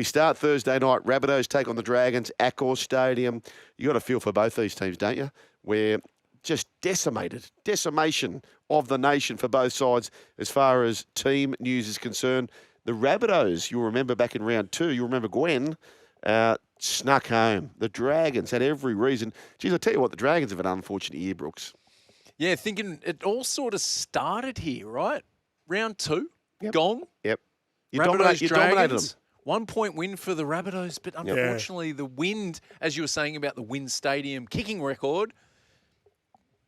We start Thursday night. Rabbitohs take on the Dragons, Accor Stadium. You got a feel for both these teams, don't you? We're just decimation of the nation for both sides as far as team news is concerned. The Rabbitohs, you'll remember back in round 2, you remember Gwen, snuck home. The Dragons had every reason. Geez, I'll tell you what, the Dragons have an unfortunate year, Brooks. Yeah, thinking it all sort of started here, right? Round 2, Yep. gong. Yep. You Rabbitohs, dominated them. 1 point win for the Rabbitohs, but unfortunately the wind, as you were saying about the Wind Stadium kicking record,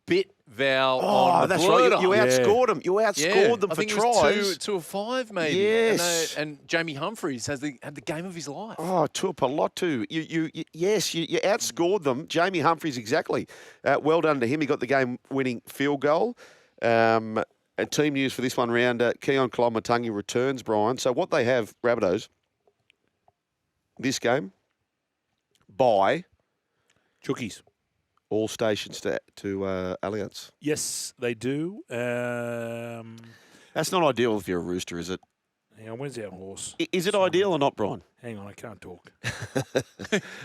bit Val on the that's blurter. right. You outscored them. You outscored them I for think tries. It was 2 of 5 maybe. Yes. And Jamie Humphries had the game of his life. Oh, Tuapolotu. You outscored them. Jamie Humphries, exactly. Well done to him. He got the game-winning field goal. And team news for this one round, Keon Kolomatangi returns, Brian. So what they have, Rabbitohs, this game, by Chookies. all stations to Allianz. Yes, they do. That's not ideal if you're a Rooster, is it? Hang on, where's our horse? Is it ideal or not, Brian? Hang on, I can't talk.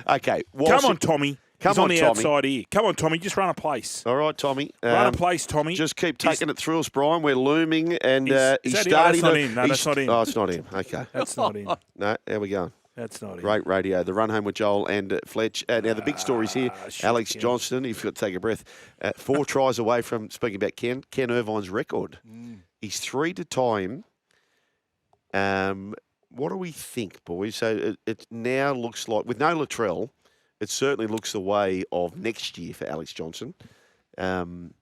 Okay. Come on, Tommy. Come He's on, on the Tommy. outside here. Come on, Tommy. Just run a place. All right, Tommy. Run a place, Tommy. Just keep taking it through us, Brian. We're looming, and he's that him? starting. That's not him. No, that's not him. Oh, it's not him. Okay. That's not him. No, there we go. That's not him. Great radio. The run home with Joel and Fletch. Now, the big stories here. Alex Johnston, if you've got to take a breath, 4 tries away from, speaking about Ken Irvine's record. He's 3 to tie him. What do we think, boys? So it now looks like, with no Latrell, it certainly looks the way of next year for Alex Johnson. Can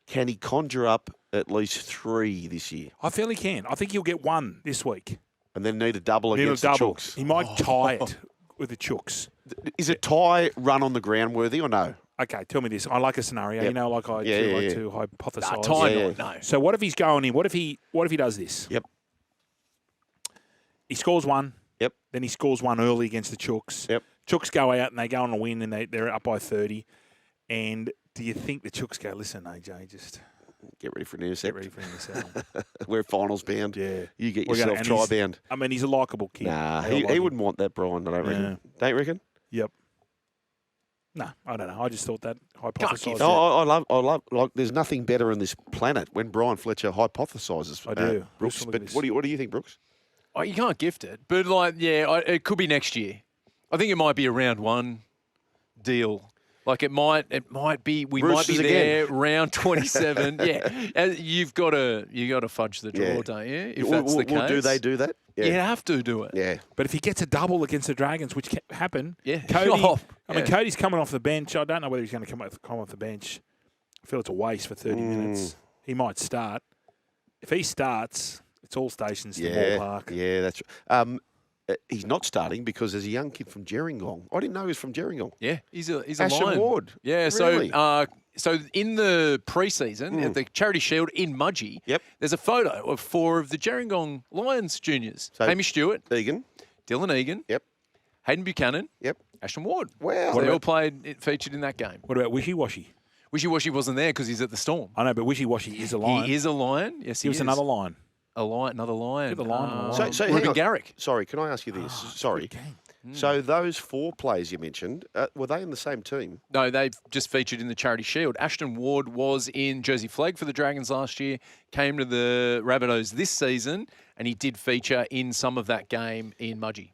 he conjure up at least 3 this year? I feel he can. I think he'll get 1 this week. And then need a double against the Chooks. He might tie it with the Chooks. Is a tie run on the ground worthy or no? Okay, tell me this. I like a scenario. Yep. You know, like I do like to hypothesize. Tie not, no. So what if he's going in? What if he does this? Yep. He scores 1. Yep. Then he scores 1 early against the Chooks. Yep. Chooks go out and they go on a win and they're up by 30. And do you think the Chooks go, listen, AJ, just get ready for an intercept. Get ready for an intercept. We're finals bound. Yeah. You get yourself try bound. I mean, he's a likeable kid. Nah, he wouldn't want that, Brian, I don't reckon. Don't you reckon? Yep. No, I don't know. I just thought that hypothesised. I love, like, there's nothing better on this planet when Brian Fletcher hypothesises. I do. Brooks, but what do you think, Brooks? Oh, you can't gift it. But, it could be next year. I think it might be a round 1 deal. Like it might be. We Roosters might be there again. round 27. And you've got to fudge the draw, don't you? If that's the case. Do they do that? Yeah. You have to do it. Yeah. But if he gets a double against the Dragons, which can happen, Cody. Cody's coming off the bench. I don't know whether he's going to come off the bench. I feel it's a waste for 30 minutes. He might start. If he starts, it's all stations to the ballpark. Yeah, that's right. He's not starting because there's a young kid from Gerringong. I didn't know he was from Gerringong. Yeah, he's a Ashton Lion. Ward. Yeah, Really? so in the preseason at the Charity Shield in Mudgee, there's a photo of 4 of the Gerringong Lions juniors. So Hamish Stewart, Egan, Dylan Egan, Hayden Buchanan, Ashton Ward. Wow. So they all featured in that game. What about Wishy Washy? Wishy Washy wasn't there because he's at the Storm. I know, but Wishy Washy is a Lion. He is a Lion. Yes, he was is. another Lion. Another Lion. Get the Lion on the line. So Ruben Garrick. Sorry, can I ask you this? Sorry. So those 4 players you mentioned, were they in the same team? No, they've just featured in the Charity Shield. Ashton Ward was in Jersey Flag for the Dragons last year, came to the Rabbitohs this season, and he did feature in some of that game in Mudgee.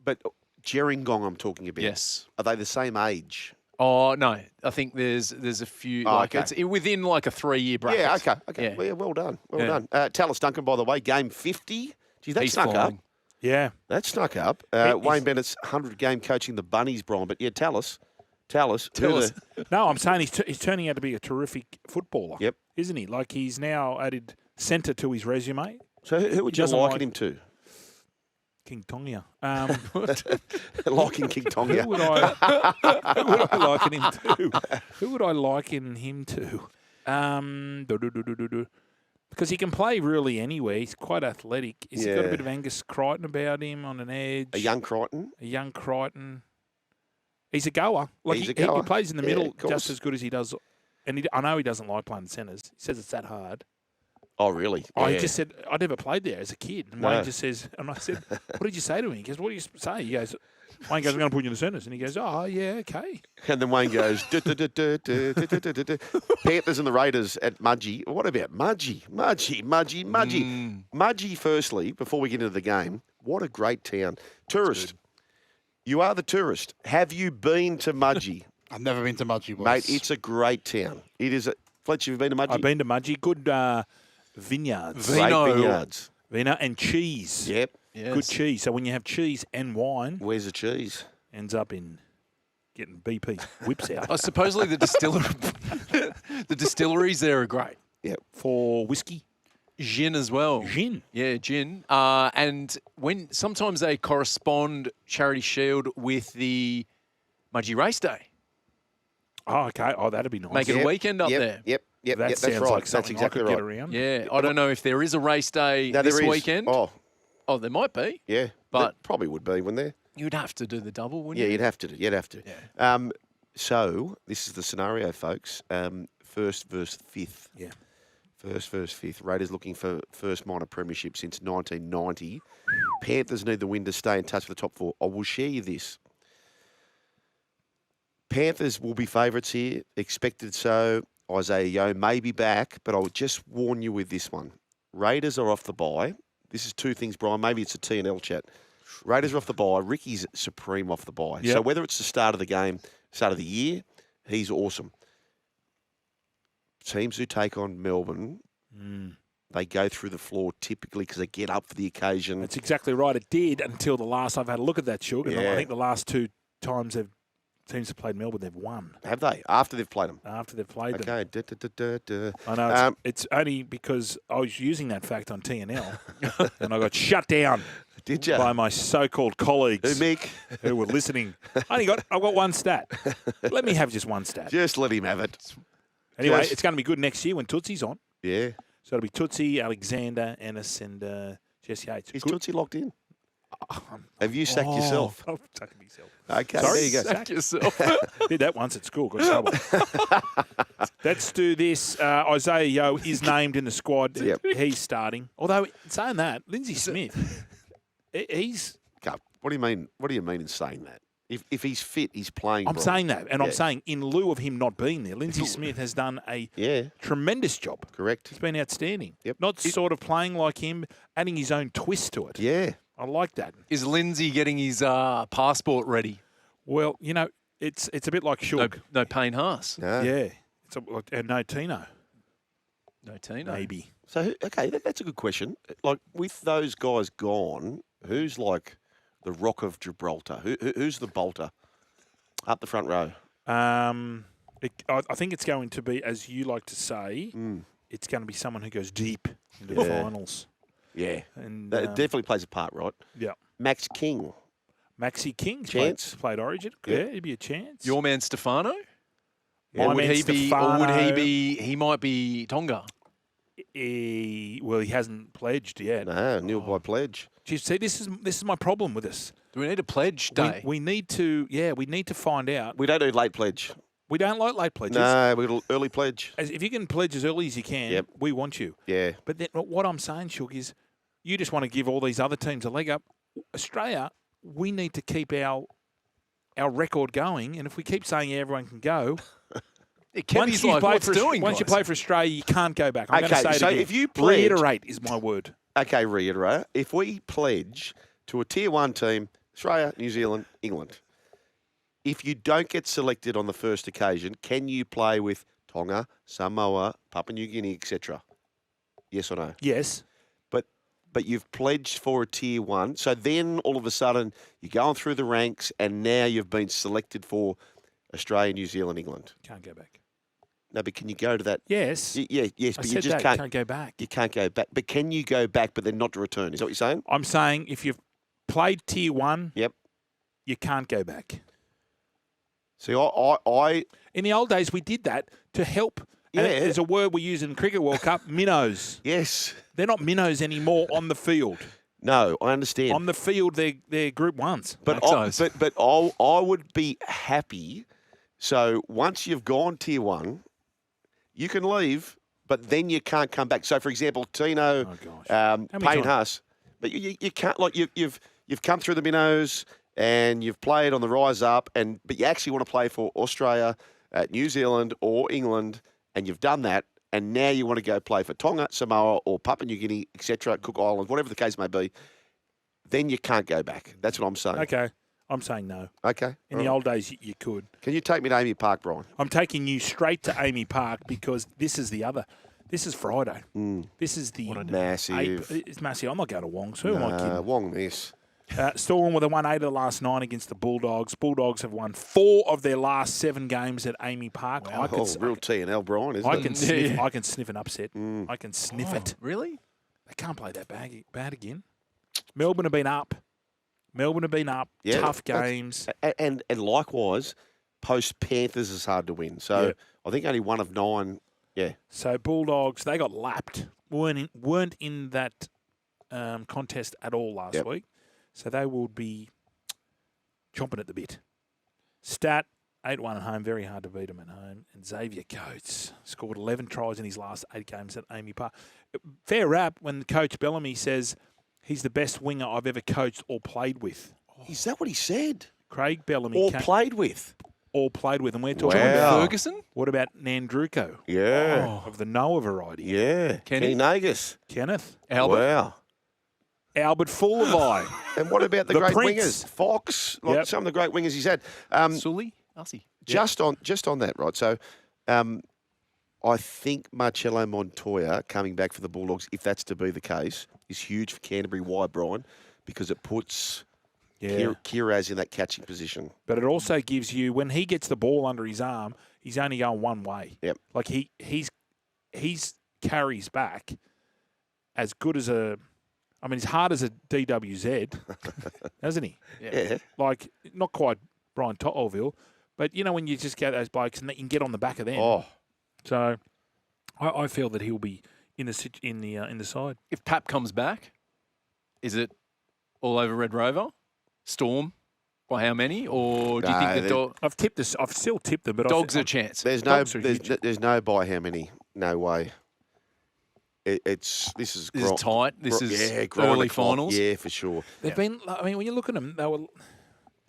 But Gerringong I'm talking about. Yes. Are they the same age? Oh, no. I think there's a few, it's within like a 3-year bracket. Yeah, okay. Yeah. Well done. Well done. Tallis Duncan, by the way, game 50. Geez, that snuck up. Yeah. That snuck up. Wayne Bennett's 100-game coaching the Bunnies, Brian. But, Tallis. No, I'm saying he's turning out to be a terrific footballer. Yep. Isn't he? Like he's now added centre to his resume. So who would you liken him to? King Tonga. Liking King Tonga. Who would I liken him to? Who would I liken him to? Because he can play really anywhere. He's quite athletic. He's got a bit of Angus Crichton about him on an edge. A young Crichton. He's a goer. Like He's a goer. He plays in the middle of course. just as good as he does. And I know he doesn't like playing the centres. He says it's that hard. Oh, really? Oh, Yeah. he just said, I never played there as a kid. And No. Wayne just says, and I said, what did you say to him? He goes, what do you say? He goes, Wayne goes, I'm going to put you in the centres. And he goes, oh, yeah, okay. And then Wayne goes, Panthers and the Raiders at Mudgee. What about Mudgee? Mudgee, firstly, before we get into the game, what a great town. Tourist. You are the tourist. Have you been to Mudgee? I've never been to Mudgee, boys. Mate, it's a great town. It is. Fletch, have you been to Mudgee? I've been to Mudgee. Good vineyards. Great vineyards. Vino and cheese. Yep. Yes. Good cheese. So when you have cheese and wine, Where's the cheese? ends up in getting BP whips out. Supposedly the distilleries there are great. For whiskey. Gin as well. Gin. Yeah, gin. And when sometimes they correspond Charity Shield with the Mudgee Race Day. Oh, okay. Oh, that'd be nice. Make it a weekend up there. Yep. That That's sounds right. like That's something exactly I could right. get around. Yeah, I don't know if there is a race day No, this there is. weekend. Oh, there might be. Yeah. But- there probably would be, wouldn't there? You'd have to do the double, wouldn't Yeah, you? you'd have to. You'd have to. Yeah. So this is the scenario, folks. First versus fifth. Yeah. First versus fifth. Raiders looking for first minor premiership since 1990. Panthers need the win to stay in touch with the top four. I will share you this. Panthers will be favourites here, expected so. Isaiah Yeo may be back, but I'll just warn you with this one. Raiders are off the bye. This is two things, Brian. Maybe it's a T&L chat. Raiders are off the bye. Ricky's supreme off the bye. Yep. So whether it's the start of the game, start of the year, he's awesome. Teams who take on Melbourne, they go through the floor typically because they get up for the occasion. That's exactly right. It did until the last. I've had a look at that, Shug. And Yeah. I think the last two times teams have played Melbourne, they've won Have they? After they've played them. after they've played them. Okay. I know it's only because I was using that fact on TNL and I got shut down Did you? by my so-called colleagues Who, Mick? who were listening. I've got one stat. Let me have just one stat. Just let him have it. Anyway, just- it's going to be good next year when Tootsie's on. Yeah. So it'll be Tootsie, Alexander, Ennis, and Jesse Yates. Is Good- Tootsie locked in? Have you sacked yourself? I've sacked myself. Okay, Sorry? there you go. Sack yourself. Did that once at school. Got in trouble. Let's do this. Isaiah Yeo is named in the squad. Yep. He's starting. Although, saying that, Lindsay Smith, he's... Okay, what do you mean? What do you mean in saying that? If he's fit, he's playing. I'm Brian. saying that, and Yeah. I'm saying in lieu of him not being there, Lindsay Smith has done a Yeah, tremendous job. correct. He's been outstanding. Yep. Not sort of playing like him, adding his own twist to it. Yeah. I like that. Is Lindsay getting his passport ready? Well, it's a bit like Shug. No Payne Haas. No. Yeah. And no Tino, No Tino. maybe. So okay, that's a good question. Like with those guys gone, who's like the Rock of Gibraltar? Who's the bolter up the front row? I think it's going to be, as you like to say, it's going to be someone who goes deep into the Yeah. finals. Yeah, And that definitely plays a part, right? yeah, Max King. Maxi King Chance? played Origin. Yeah. Yeah, he'd be a chance. Your man Stefano? My Or would man he be? Or would he Stefano. be? He might be Tonga. He hasn't pledged yet. No, nil by pledge. Do you see, this is my problem with this. Do we need a pledge day? We need to find out. We don't do late pledge. We don't like late pledges. No, we do early pledge. If you can pledge as early as you can, Yep. we want you. Yeah. But then what I'm saying, Shug, is you just want to give all these other teams a leg up. Australia, we need to keep our record going, and if we keep saying everyone can go, Kevy's like, what's doing, once you guys? play for Australia, you can't go back. I'm going to Okay, say it so again. if you pledge- reiterate is my word. Okay, reiterate. If we pledge to a Tier 1 team, Australia, New Zealand, England, if you don't get selected on the first occasion, can you play with Tonga, Samoa, Papua New Guinea, etc.? Yes or no? Yes. But you've pledged for a Tier 1. So then all of a sudden you're going through the ranks and now you've been selected for Australia, New Zealand, England. Can't go back. No, but can you go to that? Yes. Yes, I but you said just that. can't. Go back. You can't go back. But can you go back but then not to return? Is that what you're saying? I'm saying if you've played Tier 1, Yep. you can't go back. See, I In the old days, we did that to help. And Yeah. there's a word we use in Cricket World Cup, minnows. yes. They're not minnows anymore on the field. No, I understand. On the field, they're Group 1s. But I would be happy. So once you've gone Tier 1, you can leave, but then you can't come back. So, for example, Tino, many Payne times? Haas, but you can't, like, you've come through the minnows and you've played on the rise up, but you actually want to play for Australia, New Zealand or England, and you've done that, and now you want to go play for Tonga, Samoa or Papua New Guinea, etc., Cook Islands, whatever the case may be, then you can't go back. That's what I'm saying. Okay. I'm saying no. Okay. In the old days, you could. Can you take me to Amy Park, Brian? I'm taking you straight to Amy Park because this is the other. This is Friday. This is the Massive. It's massive. I'm not going to Wong's. Who am I kidding? Wong miss. Storm with a 1-8 of the last 9 against the Bulldogs. Bulldogs have won 4 of their last 7 games at Amy Park. Wow. Real T&L, Brian, isn't it? I can sniff an upset. I can sniff it. Really? They can't play that bad again. Melbourne have been up. Yeah, Tough games. And likewise, post Panthers is hard to win. So I think only 1 of 9. Yeah. So Bulldogs, they got lapped. Weren't in that contest at all last week. So they will be chomping at the bit. Stat, 8-1 at home. Very hard to beat them at home. And Xavier Coates scored 11 tries in his last 8 games at Amy Park. Fair rap when Coach Bellamy says he's the best winger I've ever coached or played with. Is that what he said? Craig Bellamy. Played with? All played with. And we're talking Wow. about Ferguson? What about Nandruko? Yeah. Of the Noah variety. Yeah. Kenny Nagus. Kenneth. Albert? Wow. Albert Full-of-eye. And what about the The great Prince. wingers? Fox, some of the great wingers he's had. Sully? Elsie? Just on that, right? So I think Marcello Montoya coming back for the Bulldogs, if that's to be the case, is huge for Canterbury. Why, Brian? Because it puts Kiraz in that catching position. But it also gives you, when he gets the ball under his arm, he's only going one way. Yep. Like he's carries back as good as he's hard as a DWZ, hasn't he? Yeah. Like, not quite Brian Tottelville, but you know when you just get those blokes and you can get on the back of them. Oh. So I feel that he'll be in the side. If Pap comes back, is it all over Red Rover? Storm? By how many? Or do you think the I've still tipped them, but Dogs a chance? There's no by how many. No way. This is tight. This is grind early the clock. finals. Yeah, for sure. They've been. I mean, when you look at them,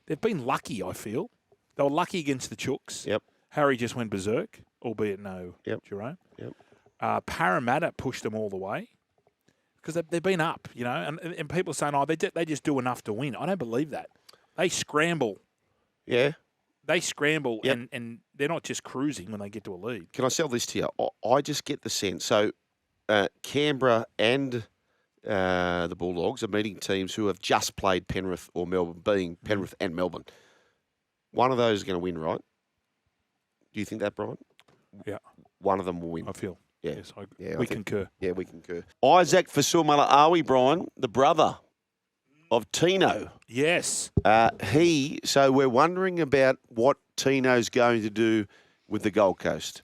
they've been lucky. I feel they were lucky against the Chooks. Yep. Harry just went berserk, albeit no Jerome. Yep. Parramatta pushed them all the way because they've been up, and people are saying, they just do enough to win. I don't believe that. They scramble. Yeah. They scramble, and they're not just cruising when they get to a lead. Can I sell this to you? I just get the sense. So Canberra and the Bulldogs are meeting teams who have just played Penrith or Melbourne, being Penrith and Melbourne. One of those is going to win, right? Do you think that, Brian? Yeah. One of them will win. I feel. Yeah. Yes, we concur. Yeah, we concur. Iszac Fa'asuamaleaui, Brian, the brother of Tino. Yes. So we're wondering about what Tino's going to do with the Gold Coast.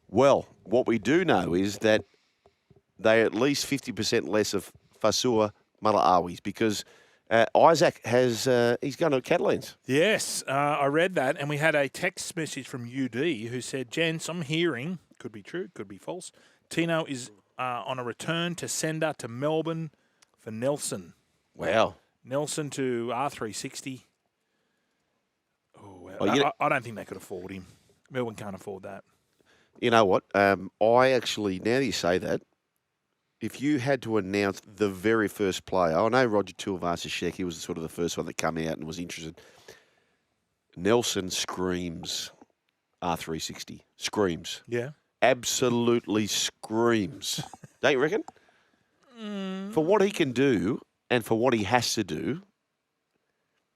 Well, what we do know is that they're at least 50% less of Fa'asuamaleaui's because Iszac he's going to Catalans. Yes, I read that, and we had a text message from UD who said, "Gents, I'm hearing, could be true, could be false, Tino is on a return to sender to Melbourne for Nelson." Wow. Nelson to R360. Oh, Well, I don't think they could afford him. Melbourne can't afford that. You know what? I actually, now that you say that, if you had to announce the very first player, I know Roger Tuivasa-Sheck, was sort of the first one that came out and was interested. Nelson screams R360. Screams. Yeah. Absolutely screams. Don't you reckon? For what he can do and for what he has to do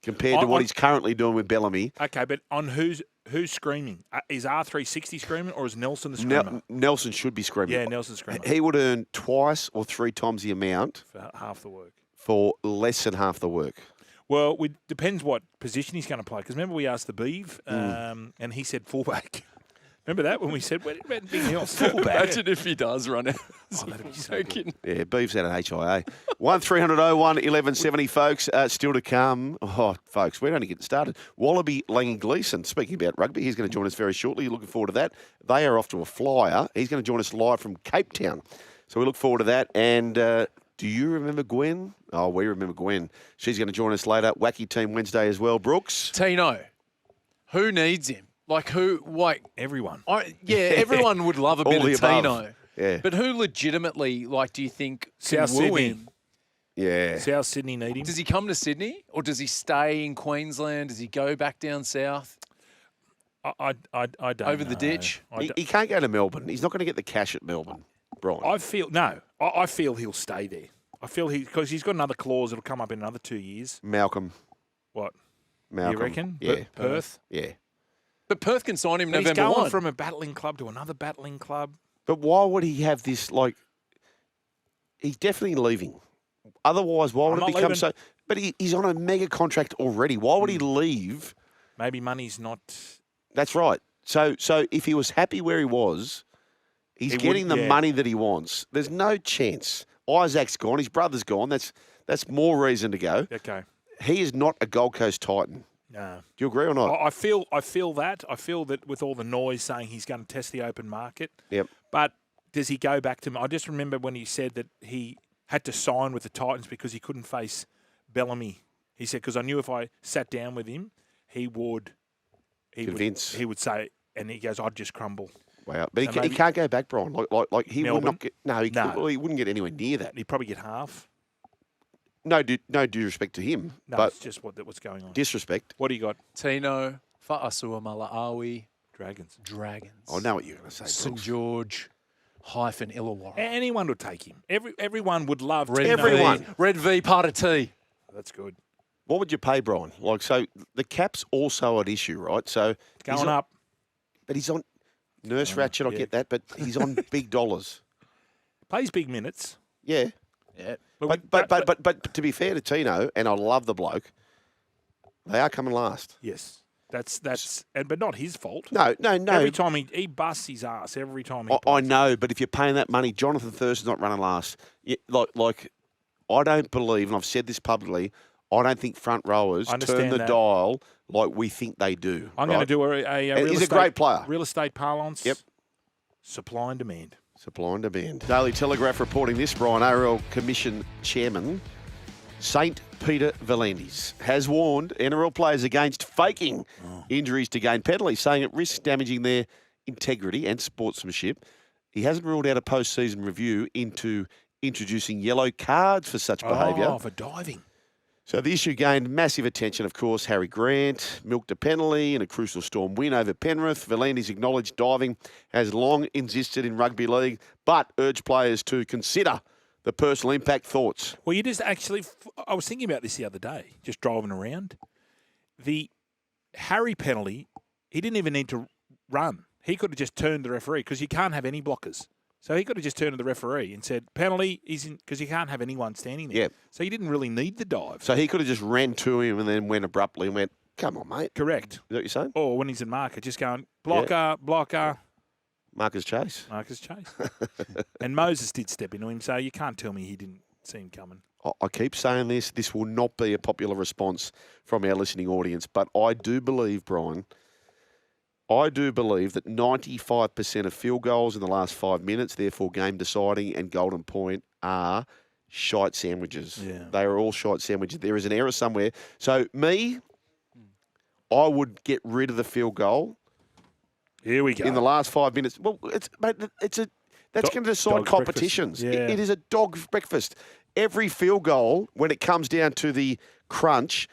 compared to what he's currently doing with Bellamy. Okay, but on who's screaming? Is R360 screaming or is Nelson the screamer? Nelson should be screaming. Yeah, Nelson's screaming. He would earn twice or 3 times the amount For half the work. for less than half the work. Well, it depends what position he's going to play. Because remember we asked the Beeve, and he said fullback. Remember that when we said, where did Big Neil fullback? Imagine if he does run out. Oh, that'd be so good. Yeah, Beef's out of HIA. 1300-01-1170, folks. Still to come. Oh, folks, we're only getting started. Wallaby Langy Gleeson, speaking about rugby, he's going to join us very shortly. Looking forward to that. They are off to a flyer. He's going to join us live from Cape Town. So we look forward to that. And do you remember Gwen? Oh, we remember Gwen. She's going to join us later. Wacky Team Wednesday as well. Brooks? Tino, who needs him? Like who? Like Everyone. Everyone would love a bit All of the above. Tino. Yeah. But who legitimately, like, do you think can South woo Sydney. him? Yeah. South Sydney need him. Does he come to Sydney or does he stay in Queensland? Does he go back down south I don't over the know. ditch? He can't go to Melbourne. He's not going to get the cash at Melbourne, Brian. I feel he'll stay there. I feel because he's got another clause that'll come up in another 2 years. Malcolm. What? Malcolm. You reckon? Yeah. Perth? Yeah. But Perth can sign him But November he's going 1. from a battling club to another battling club. But why would he have this, like, he's definitely leaving. Otherwise, why would I'm it not become leaving. so... But he's on a mega contract already. Why would he leave? Maybe money's not... That's right. So if he was happy where he was, he's He getting would- the yeah. money that he wants. There's no chance. Isaac's gone. His brother's gone. That's more reason to go. Okay. He is not a Gold Coast Titan. No. Do you agree or not? I feel that. I feel that with all the noise saying he's going to test the open market. Yep. But does he go back to... I just remember when he said that he had to sign with the Titans because he couldn't face Bellamy. He said, because I knew if I sat down with him, he would Convince. he would say, and he goes, I'd just crumble. Wow. But So he maybe- can't go back, Brian. Like he would Melbourne? not get... No, No. well, he wouldn't get anywhere near that. He'd probably get half. No due respect to him, No, but it's just what's going on. disrespect. What do you got? Tino, Fa'asuamaleaui, Dragons. Dragons. I know what you're going to say, St Brooks. George, Illawarra. Anyone would take him. Everyone would love Red Tino. Everyone. V, Red V, part of T. That's good. What would you pay, Brian? Like, so the cap's also an issue, right? So he's Going on- up. But he's on Nurse Ratchet, I yeah. get that, but he's on big dollars. Plays big minutes. Yeah. Yeah. But to be fair to Tino, and I love the bloke, they are coming last. Yes. But not his fault. No. Every time he busts his ass, every time he I know, but if you're paying that money, Jonathan Thurston's not running last. Like, I don't believe, and I've said this publicly, I don't think front rowers I turn understand the that. dial like we think they do. I'm going to do a real He's a estate, great player. Real estate parlance. Yep. Supply and demand. Supply and demand. Daily Telegraph reporting this, Brian, ARL Commission Chairman St. Peter V'landys has warned NRL players against faking injuries to gain penalties, saying it risks damaging their integrity and sportsmanship. He hasn't ruled out a post-season review into introducing yellow cards for such behaviour. Oh, for diving. So the issue gained massive attention, of course. Harry Grant milked a penalty in a crucial Storm win over Penrith. V'landys acknowledged diving has long existed in rugby league, but urged players to consider the personal impact. Thoughts? Well, you just actually... I was thinking about this the other day, just driving around. The Harry penalty, he didn't even need to run. He could have just turned the referee because you can't have any blockers. So he could have just turned to the referee and said, penalty, because you can't have anyone standing there. Yeah. So he didn't really need the dive. So he could have just ran to him and then went abruptly and went, come on, mate. Correct. Is that what you're saying? Or when he's in marker, just going, blocker, Marcus Chase. Marcus Chase. And Moses did step into him, so you can't tell me he didn't see him coming. I keep saying this. This will not be a popular response from our listening audience, but I do believe, Brian, that 95% of field goals in the last 5 minutes, therefore game deciding and golden point, are shite sandwiches. Yeah. They are all shite sandwiches. There is an error somewhere. So I would get rid of the field goal Here we go. in the last 5 minutes. Well, that's going to decide dog's competitions. breakfast. Yeah. It is a dog's breakfast. Every field goal, when it comes down to the crunch,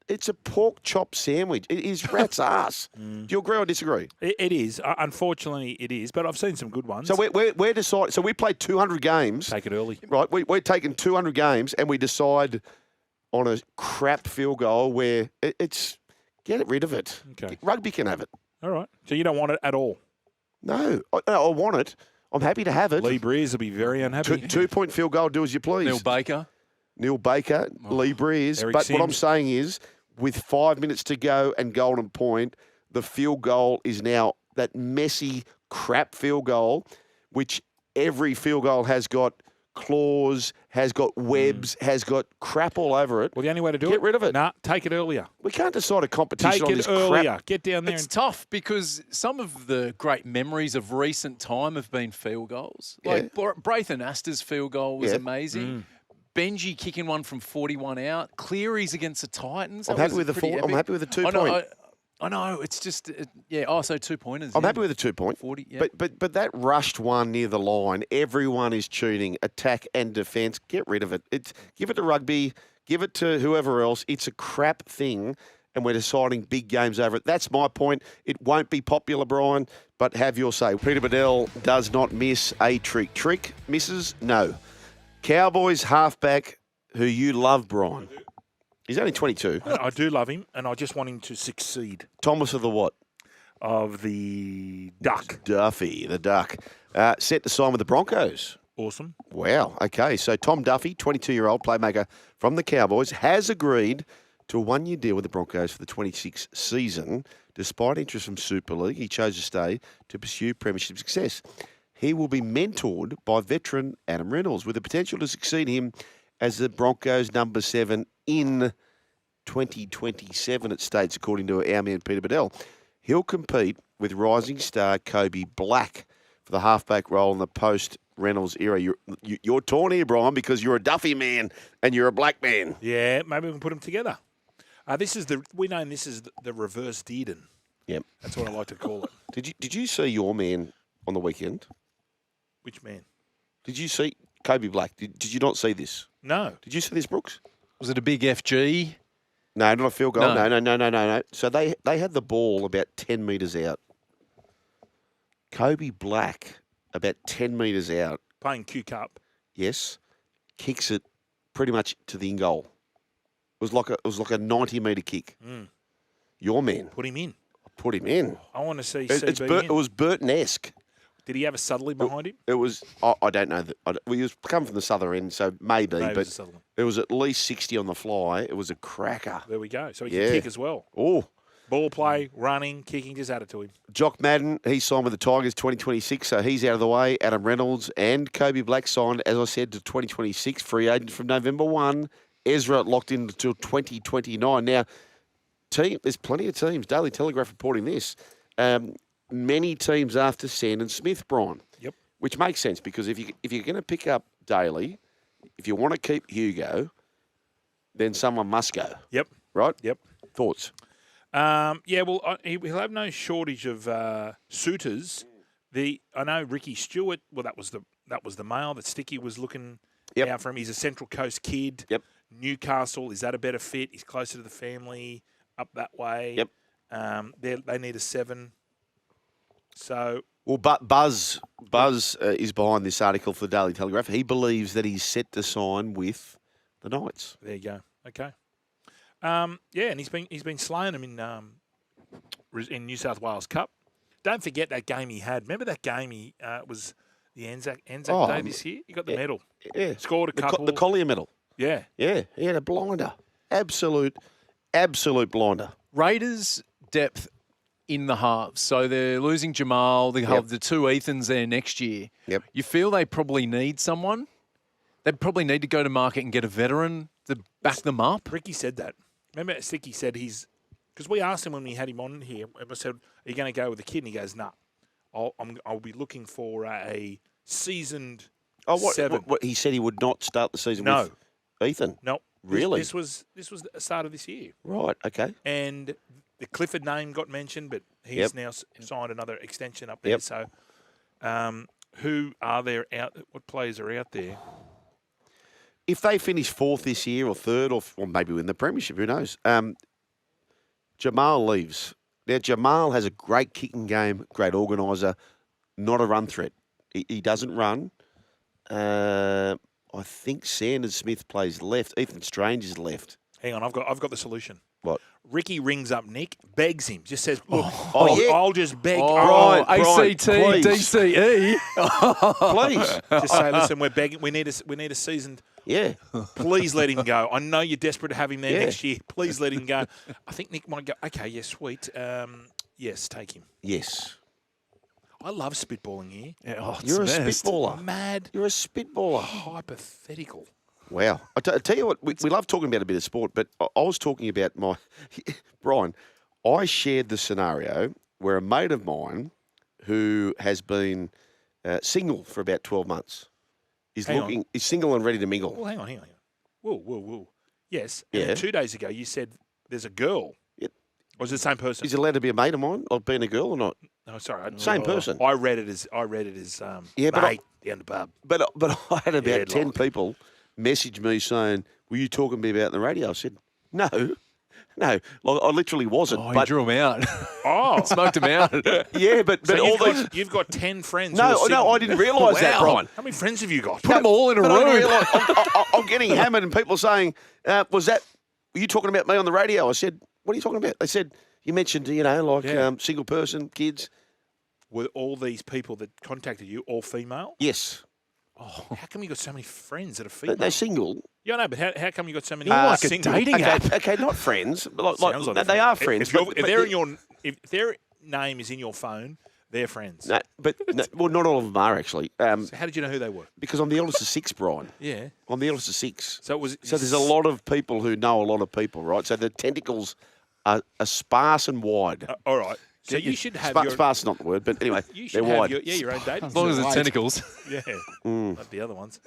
it's a pork chop sandwich. It is rat's ass. Do you agree or disagree? It is. Unfortunately, it is. But I've seen some good ones. So we're deciding. So we played 200 games. Take it early. Right, we're taking 200 games and we decide on a crap field goal where it's get rid of it. Okay. Rugby can have it. All right. So you don't want it at all. No, I want it. I'm happy to have it. Lee Breers will be very unhappy. 2-point field goal, do as you please. Neil Baker. Lee Breers. Eric But what I'm Sims. saying is, with 5 minutes to go and golden point, the field goal is now that messy crap field goal, which every field goal has got claws, has got webs, has got crap all over it. Well, the only way to do Get it, rid of it. Nah, take it earlier. We can't decide a competition Take on it this earlier. crap. Get down there. It's tough because some of the great memories of recent time have been field goals. Like Braithen Astor's field goal was amazing. Benji kicking one from 41 out. Cleary's against the Titans. I'm happy with the 2-point. I know. It's just so 2 pointers. I'm happy with the 2 point. 40. Yeah. But that rushed one near the line, everyone is tuning attack and defence. Get rid of it. Give it to rugby. Give it to whoever else. It's a crap thing, and we're deciding big games over it. That's my point. It won't be popular, Brian, but have your say. Peter Bedell does not miss a trick. Trick misses? No. Cowboys halfback who you love, Brian. He's only 22. I do love him, and I just want him to succeed. Thomas of the what? Of the Duck. Duffy, the Duck. Set to sign with the Broncos. Awesome. Wow. Okay. So Tom Duffy, 22-year-old playmaker from the Cowboys, has agreed to a 1-year deal with the Broncos for the 26 season. Despite interest from Super League, he chose to stay to pursue premiership success. He will be mentored by veteran Adam Reynolds with the potential to succeed him as the Broncos number 7 in 2027, it states, according to our man Peter Bedell. He'll compete with rising star Kobe Black for the halfback role in the post-Reynolds era. You're torn here, Brian, because you're a Duffy man and you're a Black man. Yeah, maybe we can put them together. We know this is the reverse Dearden. Yep. That's what I like to call it. Did you see your man on the weekend? Which man? Did you see Kobe Black? Did you not see this? No. Did you see this, Brooks? Was it a big FG? No, not a field goal. No. No. So they had the ball about 10 metres out. Kobe Black, about 10 metres out. Playing Q Cup. Yes. Kicks it pretty much to the in goal. It was like a 90-metre kick. Your man. Put him in. Put him in. I want to see CB It was Burton-esque. Did he have a Sutherland behind him? It was. I don't know. He was coming from the southern end, so maybe. But it was at least 60 on the fly. It was a cracker. There we go. So he can kick as well. Oh. Ball play, running, kicking, just add it to him. Jock Madden, he signed with the Tigers 2026, so he's out of the way. Adam Reynolds and Kobe Black signed, as I said, to 2026. Free agent from November 1. Ezra locked in until 2029. Now, there's plenty of teams. Daily Telegraph reporting this. Many teams after Sandon Smith, Brian. Yep. Which makes sense because if you're going to pick up Daly, if you want to keep Hugo, then someone must go. Yep. Right? Yep. Thoughts? Well, he'll have no shortage of suitors. I know Ricky Stewart. Well, that was the male that Sticky was looking out for him. He's a Central Coast kid. Yep. Newcastle, is that a better fit? He's closer to the family up that way. Yep. They need a 7. So Buzz is behind this article for the Daily Telegraph. He believes that he's set to sign with the Knights. There you go. Okay. And he's been slaying them in New South Wales Cup. Don't forget that game he had. Remember that game it was the Anzac Day this year? He got the medal. Yeah. Scored a couple. The Collier medal. Yeah. Yeah. He had a blinder. Absolute blinder. Raiders depth in the halves. So they're losing Jamal. They have the 2 Ethans there next year. Yep. You feel they probably need someone? They probably need to go to market and get a veteran to back them up. Ricky said that. Remember, Sticky said because we asked him when we had him on here, and I said, "Are you going to go with the kid?" And he goes, "Nah, I'll be looking for a seasoned 7." What he said he would not start the season with Ethan. No, really. This was the start of this year. Right. Okay. And the Clifford name got mentioned, but he's now signed another extension up there. Yep. So, who are there out? What players are out there? If they finish 4th this year or 3rd or maybe win the premiership, who knows? Jamal leaves. Now, Jamal has a great kicking game, great organiser, not a run threat. He doesn't run. I think Sandon Smith plays left. Ethan Strange is left. Hang on, I've got the solution. What? Ricky rings up Nick, begs him, just says, "Look, yeah. I'll just beg." Brian, ACT, please. DCE. Please. Just say, "Listen, we're begging. We need a seasoned. Yeah. Please let him go. I know you're desperate to have him there next year. Please let him go." I think Nick might go, "Okay, yeah, sweet. Yes, take him." Yes. I love spitballing here. Yeah, oh, it's You're a the best. spitballer. Mad, You're a spitballer. hypothetical. Wow. I tell you what, we love talking about a bit of sport, but I was talking about my... Brian, I shared the scenario where a mate of mine who has been single for about 12 months is single and ready to mingle. Well, hang on. Whoa. Yes. Yeah. And then 2 days ago, you said there's a girl. Yep. Or is it the same person? Is it allowed to be a mate of mine, like being a girl or not? No, sorry. Same person. I read it as Yeah, but mate down the pub. But I had about 10 like. people message me saying, "Were you talking to me about the radio?" I said, "No, like, I literally wasn't." Oh, you but drew him out. Oh, Smoked him out. yeah, but so all these. you've got 10 friends. No, I didn't realise that, Wow. Brian. How many friends have you got? Put them all in a But I didn't room. realise. I'm getting hammered, and people saying, "Were you talking about me on the radio?" I said, "What are you talking about?" They said, "You mentioned, single person, kids." Were all these people that contacted you all female? Yes, How come you got so many friends that are female? they're single. Yeah, no, but how come you got so many like a single? dating app. Okay, not friends. But Sounds like they are friends. If their name is in your phone, they're friends. No, well, not all of them are actually. So how did you know who they were? Because I'm the eldest of 6, Brian. Yeah. I'm the eldest of 6. So it was. So there's a lot of people who know a lot of people, right? So the tentacles are sparse and wide. All right. So you should have Sparse is not the word, but anyway, you they're should have wide. your own dating. As long as it's site. tentacles. Yeah. Not the other ones.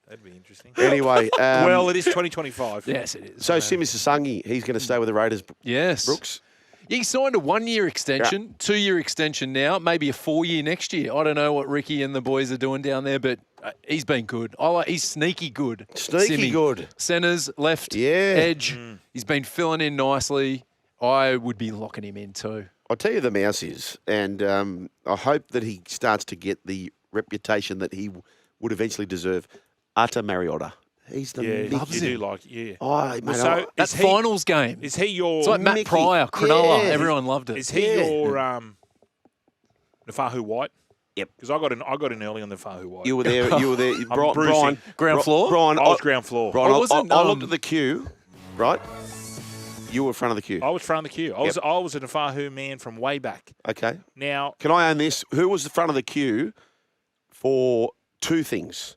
That'd be interesting. Anyway, Well, it is 2025. Yes, it is. so Simi Sasagi, he's going to stay with the Raiders. Yes. Brooks. He signed a 1-year extension, 2-year extension now, maybe a 4-year next year. I don't know what Ricky and the boys are doing down there, but he's been good. He's sneaky good. Sneaky Simi. good. Centres, left, edge. He's been filling in nicely. I would be locking him in too. I'll tell you the mouse is, and I hope that he starts to get the reputation that he would eventually deserve. Utter Mariota. He's the Yeah, Mickey. you do like, yeah. Oh, mate, So That finals game. is he your It's like Matt Mickey. Pryor, Cronulla. Yeah. Everyone loved it. is he your Nafahu White? Yep. Because I got in early on the Nafahu White. You were there. Brucey. Brian. Ground floor? Brian, I was ground floor. Brian, I I wasn't, looked at the queue, right? You were front of the queue. I was front of the queue. I was a Nafahu man from way back. Okay. Now, Can I own this? Who was the front of the queue for 2 things?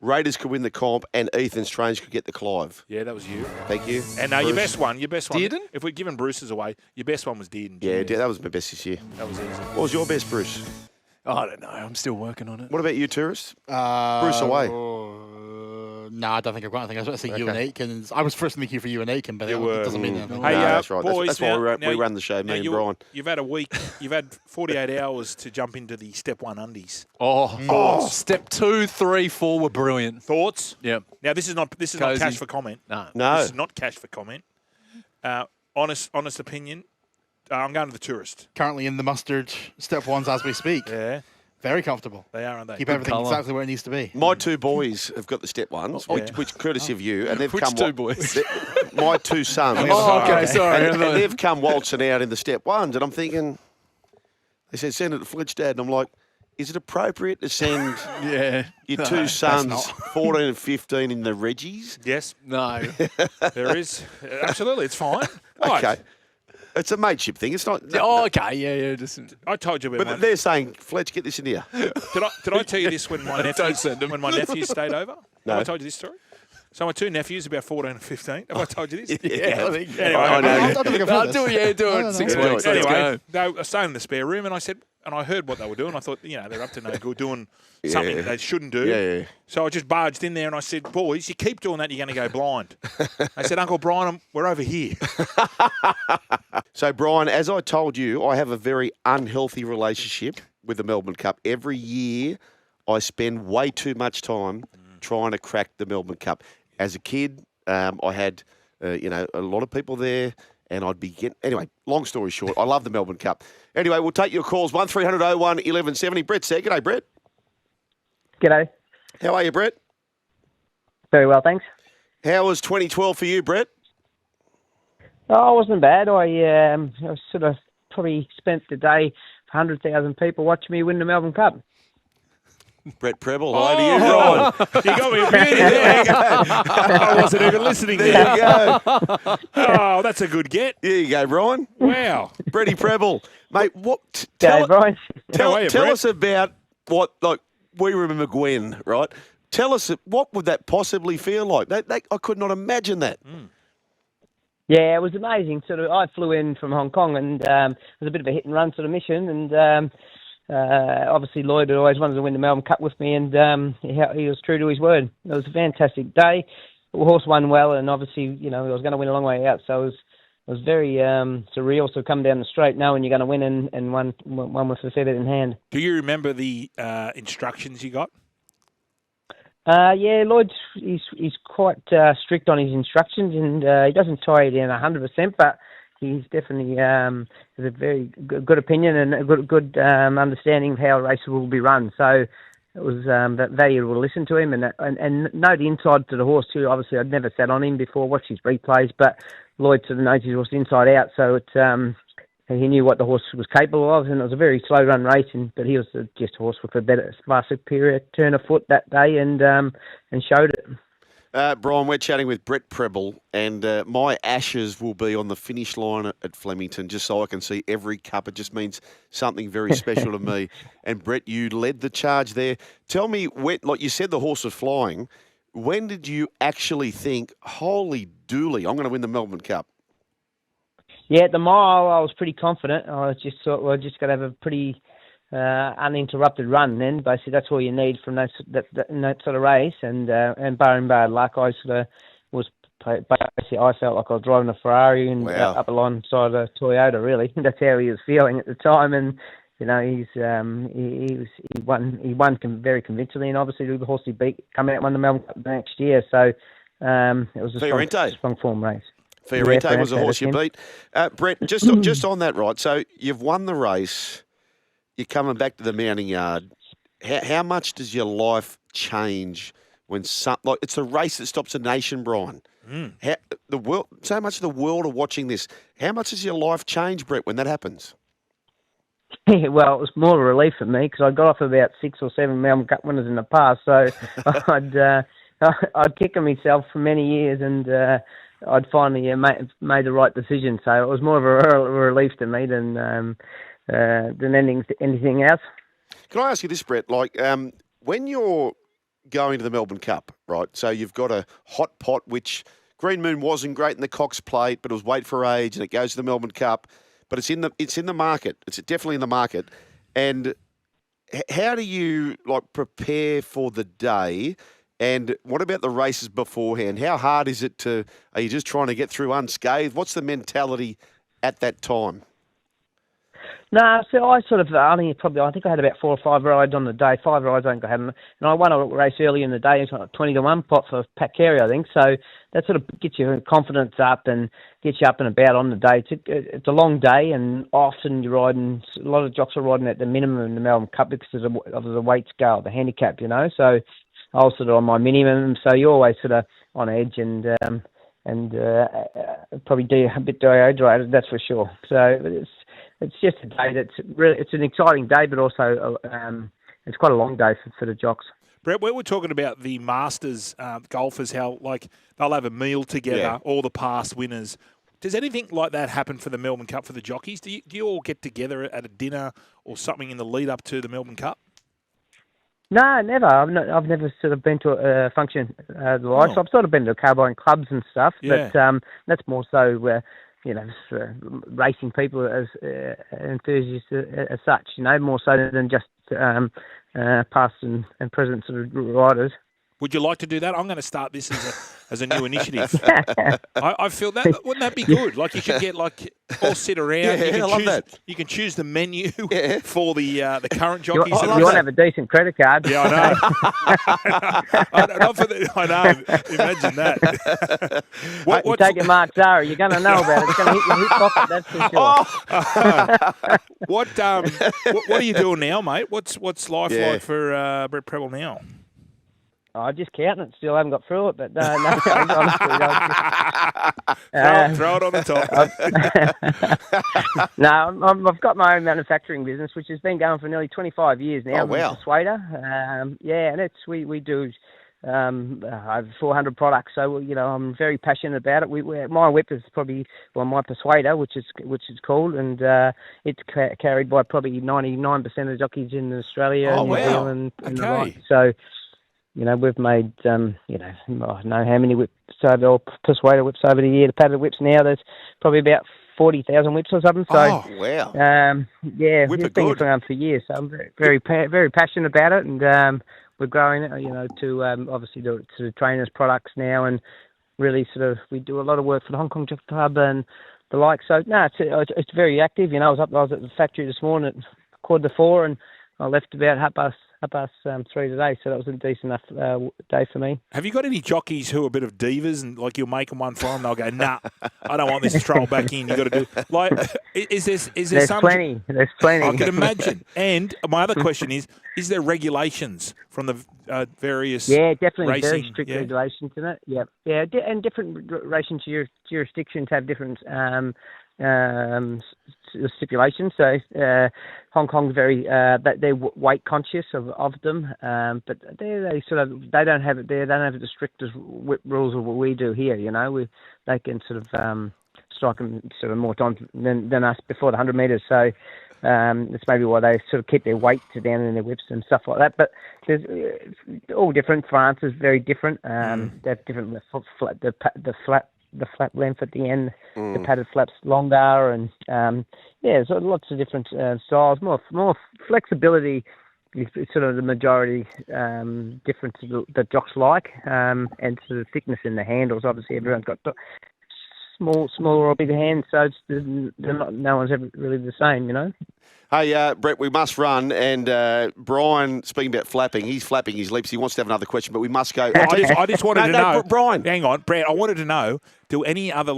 Raiders could win the comp and Ethan Strange could get the Clive. yeah, that was you. Thank you. And your best one. Dearden? If we're giving Bruce's away, your best one was Dearden. Yeah, Junior. that was my best this year. That was easy. What was your best, Bruce? I don't know. I'm still working on it. What about you, tourist? Bruce away. No, I don't think I've got anything. I was about to say you and Aiken. I was first in the queue for you and Aiken, but it were. doesn't mean anything. Hey, No, that's right. boys, That's why now we run the show, me and Brian. You've had a week. You've had 48 hours to jump into the Step 1 undies. Step 2, 3, 4 were brilliant. Thoughts? Yep. Now this is not Cozy. cash for comment. No. No. This is not cash for comment. Honest opinion. I'm going to the tourist. Currently in the mustard step 1s as we speak. Yeah, Very comfortable. they are, aren't they? Keep everything colour. exactly where it needs to be. My 2 boys have got the step 1s, which courtesy of you, and they've Which come. 2 boys? My 2 sons. Oh, okay, sorry. And they've come waltzing out in the step 1s, and I'm thinking, they said, send it to Fletch, Dad. And I'm like, is it appropriate to send Yeah. your 2 sons, 14 and 15, in the Reggies? Yes, No. there is. Absolutely, it's fine. Right. Okay. It's a mateship thing. It's not. Oh, okay. Yeah. Just I told you about But they're saying, Fletch, get this in here. Did I tell you this when my nephews send 'em. when my nephews stayed over? No. Have I told you this story? So my 2 nephews, about 14 and 15. Have I told you this? Yeah. I think. Anyway, I know. I don't think I've heard No, do this. it. 6 No, weeks. do it. Let's Anyway, go. they were staying in the spare room, and I heard what they were doing. I thought, they're up to no good, doing something Yeah. they shouldn't do. Yeah. So I just barged in there and I said, boys, you keep doing that, you're going to go blind. I said, Uncle Brian, we're over here. So, Brian, as I told you, I have a very unhealthy relationship with the Melbourne Cup. Every year, I spend way too much time trying to crack the Melbourne Cup. As a kid, I had, a lot of people there, and I'd be getting... Anyway, long story short, I love the Melbourne Cup. Anyway, we'll take your calls, 1300 01 1170. Brett's there. G'day, Brett. G'day. How are you, Brett? Very well, thanks. How was 2012 for you, Brett? Oh, it wasn't bad. I sort of probably spent the day, 100,000 people watching me win the Melbourne Cup. Brett Prebble, hi to you, Ron. You got me a beauty there. I wasn't even listening there. There you go. Oh, that's a good get. There you go, Brian. Wow. Bretty Prebble. Mate, what? G'day, Brian. Tell are you, Brett? us about what, like, we remember Gwen, right? Tell us, what would that possibly feel like? I could not imagine that. Yeah, it was amazing. Sort of, I flew in from Hong Kong, and it was a bit of a hit and run sort of mission. And obviously, Lloyd had always wanted to win the Melbourne Cup with me, and he was true to his word. It was a fantastic day. The horse won well, and obviously, you know, he was going to win a long way out. So it was very surreal to come down the straight knowing you're going to win and one with the feather in hand. Do you remember the instructions you got? Yeah, Lloyd, he's quite strict on his instructions, and he doesn't tie it in 100%, but he's definitely has a very good opinion and a good understanding of how a race will be run. So it was valuable to listen to him and know the inside to the horse too. Obviously, I'd never sat on him before, watched his replays, but Lloyd sort of knows his horse inside out, so he knew what the horse was capable of, and it was a very slow run race. But he was just a horse with a better, far superior turn of foot that day, and showed it. Brian, we're chatting with Brett Prebble, and my ashes will be on the finish line at Flemington, just so I can see every cup. It just means something very special to me. And Brett, you led the charge there. Tell me, like you said, the horse was flying. When did you actually think, holy dooly, I'm going to win the Melbourne Cup? Yeah, at the mile, I was pretty confident. I just thought, well, just got to have a pretty uninterrupted run then. Basically, that's all you need from that sort of race. And barring bad luck, I sort of was basically, I felt like I was driving a Ferrari and up alongside a Toyota, really. That's how he was feeling at the time. And, you know, he won very convincingly. And obviously, the horse he beat come out and won the Melbourne Cup the next year. So it was a strong form race. Fiorente was a horse you beat. Brett, just on that, right? So you've won the race. You're coming back to the mounting yard. How much does your life change when it's a race that stops a nation, Brian? The world, so much of the world are watching this. How much does your life change, Brett, when that happens? Well, it was more of a relief for me because I got off about 6 or 7 Melbourne Cup winners in the past, so I'd kicking myself for many years, and I'd finally made the right decision. So it was more of a relief to me than anything else. Can I ask you this, Brett? Like, when you're going to the Melbourne Cup, right? So you've got a hot pot, which Green Moon wasn't great in the Cox Plate, but it was weight for age, and it goes to the Melbourne Cup. But it's in the market. It's definitely in the market. And how do you prepare for the day? And what about the races beforehand? How hard is it are you just trying to get through unscathed? What's the mentality at that time? No, so I think I had about 4 or 5 rides on the day. 5 rides I think I had. And I won a race early in the day. It was 20-1 pot for Pat Carey, I think. So that sort of gets your confidence up and gets you up and about on the day. It's a long day, and often you're riding, a lot of jocks are riding at the minimum in the Melbourne Cup because of the weight scale, the handicap, you know. So I was sort of on my minimum, so you're always sort of on edge and probably a bit dehydrated, that's for sure. So it's just a day it's an exciting day, but also it's quite a long day for the jocks. Brett, we were talking about the Masters golfers, how they'll have a meal together, all the past winners. Does anything like that happen for the Melbourne Cup for the jockeys? Do you all get together at a dinner or something in the lead up to the Melbourne Cup? No, never. I've never sort of been to a function like so I've sort of been to cowboy clubs and stuff, but that's more so, racing people as enthusiasts as such, you know, more so than just past and present sort of riders. Would you like to do that? I'm going to start this as a new initiative. I feel that wouldn't that be good? Like you could get all sit around. I love that. You can choose the menu for the current jockeys. You want to have a decent credit card? Yeah, I know. I know. Imagine that. You take a Mark Zara, you're going to know about it. It's going to hit your hip pocket, that's for sure. What are you doing now, mate? What's life like for Brett Prebble now? I just counting it. Still haven't got through it, but no, honestly, throw it on the top. No, I've got my own manufacturing business, which has been going for nearly 25 years now. Oh, wow. Persuader. And we do over 400 products. So, I'm very passionate about it. My whip is probably, my Persuader, which is called, and it's carried by probably 99% of the jockeys in Australia, New Zealand, and the like. So, we've made, I don't know how many whips or Persuader whips over the year. The padded whips now, there's probably about 40,000 whips or something. So, wow. We've been around for years. So I'm very, very passionate about it, and we're growing it, to obviously to the trainers' products now, and really we do a lot of work for the Hong Kong Jockey Club and the like. So, it's very active. I was at the factory this morning at 3:45, and I left about half past 3 today, so that was a decent enough day for me. Have you got any jockeys who are a bit of divas and you'll make them one for them? They'll go, nah, I don't want this to troll back in. You got to do is there There's plenty. I can imagine. And my other question is there regulations from the various? Yeah, definitely racing? Very strict regulations in it. Yeah, and different racing jurisdictions have different stipulations. So Hong Kong's very they're weight conscious of them, but they don't have it there. They don't have the strictest whip rules of what we do here. They can strike them more times than us before the 100 metres. So it's maybe why they keep their weight down in their whips and stuff like that. But there's all different. France is very different. They have different the flap length at the end, the padded flaps longer, and so lots of different styles. More flexibility is the majority difference that jocks like, and the thickness in the handles. Obviously, everyone's got smaller or bigger hands, so no one's ever really the same, Hey, Brett, we must run. And Brian, speaking about flapping, he's flapping his lips. He wants to have another question, but we must go. I just wanted to know. Brian. Hang on, Brett. I wanted to know, do any other,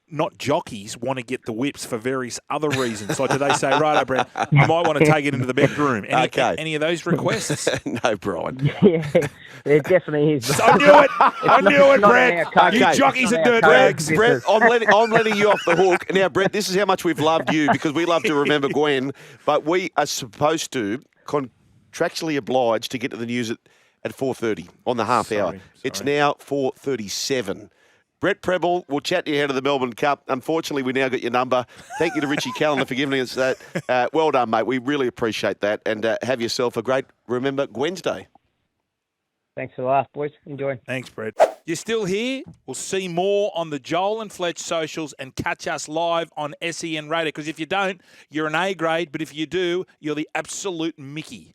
not jockeys, want to get the whips for various other reasons? Do they say, right, Brett, you might want to take it into the bedroom? Any of those requests? No, Brian. Yeah, there definitely is. I knew it, Brett. You jockeys are dirtbags. Brett, I'm letting you off the hook. Now, Brett, this is how much we've loved you, because we love to remember Gwen, but we are supposed to contractually obliged to get to the news at 4:30 on the half hour. It's now 4:37. Brett Prebble, we'll chat to you ahead of the Melbourne Cup. Unfortunately, we now got your number. Thank you to Richie Callender for giving us that. Well done, mate. We really appreciate that. And have yourself a great Remember Wednesday. Thanks for the laugh, boys. Enjoy. Thanks, Brett. You're still here? We'll see more on the Joel and Fletch socials and catch us live on SEN Radio. Because if you don't, you're an A grade. But if you do, you're the absolute Mickey.